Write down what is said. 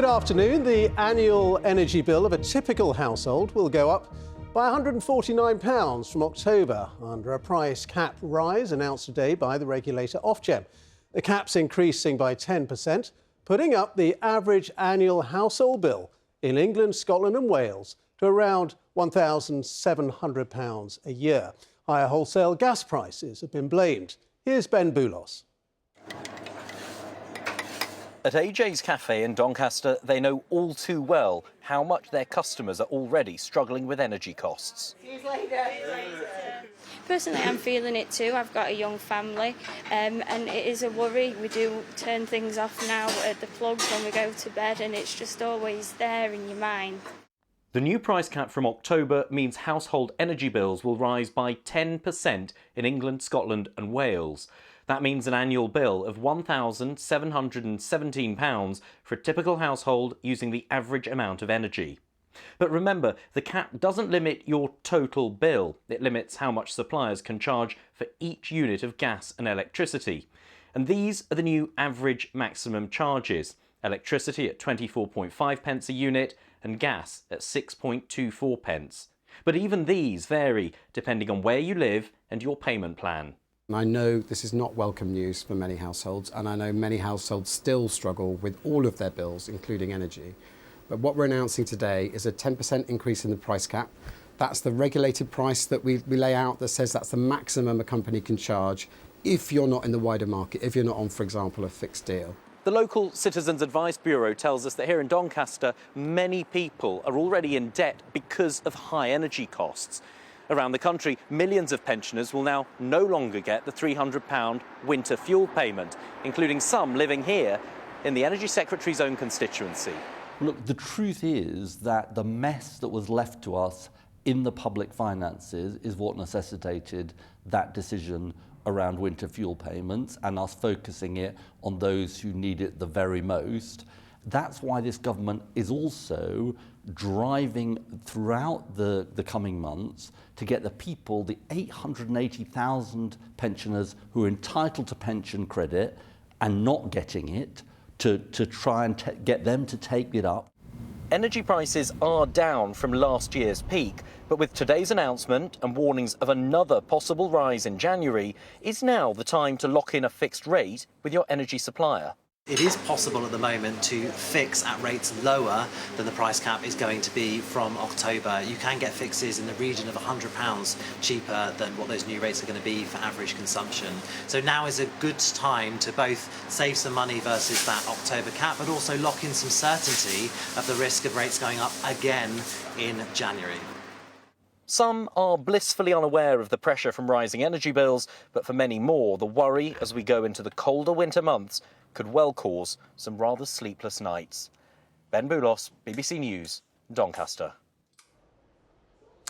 Good afternoon. The annual energy bill of a typical household will go up by £149 from October under a price cap rise announced today by the regulator Ofgem. The cap's increasing by 10%, putting up the average annual household bill in England, Scotland and Wales to around £1,700 a year. Higher wholesale gas prices have been blamed. Here's Ben Boulos. At AJ's Cafe in Doncaster, they know all too well how much their customers are already struggling with energy costs. Personally, I'm feeling it too. I've got a young family and it is a worry. We do turn things off now at the plugs when we go to bed and it's just always there in your mind. The new price cap from October means household energy bills will rise by 10% in England, Scotland and Wales. That means an annual bill of £1,717 for a typical household using the average amount of energy. But remember, the cap doesn't limit your total bill. It limits how much suppliers can charge for each unit of gas and electricity. And these are the new average maximum charges. Electricity at 24.5 pence a unit and gas at 6.24 pence. But even these vary depending on where you live and your payment plan. I know this is not welcome news for many households, and I know many households still struggle with all of their bills, including energy. But what we're announcing today is a 10% increase in the price cap. That's the regulated price that we lay out that says that's the maximum a company can charge if you're not in the wider market, if you're not on, for example, a fixed deal. The local Citizens Advice Bureau tells us that here in Doncaster, many people are already in debt because of high energy costs. Around the country, millions of pensioners will now no longer get the £300 winter fuel payment, including some living here in the Energy Secretary's own constituency. Look, the truth is that the mess that was left to us in the public finances is what necessitated that decision around winter fuel payments and us focusing it on those who need it the very most. That's why this government is also driving throughout the coming months to get the people, the 880,000 pensioners who are entitled to pension credit and not getting it, to try and get them to take it up. Energy prices are down from last year's peak, but with today's announcement and warnings of another possible rise in January, is now the time to lock in a fixed rate with your energy supplier. It is possible at the moment to fix at rates lower than the price cap is going to be from October. You can get fixes in the region of £100 cheaper than what those new rates are going to be for average consumption. So now is a good time to both save some money versus that October cap, but also lock in some certainty of the risk of rates going up again in January. Some are blissfully unaware of the pressure from rising energy bills, but for many more, the worry as we go into the colder winter months could well cause some rather sleepless nights. Ben Boulos, BBC News, Doncaster.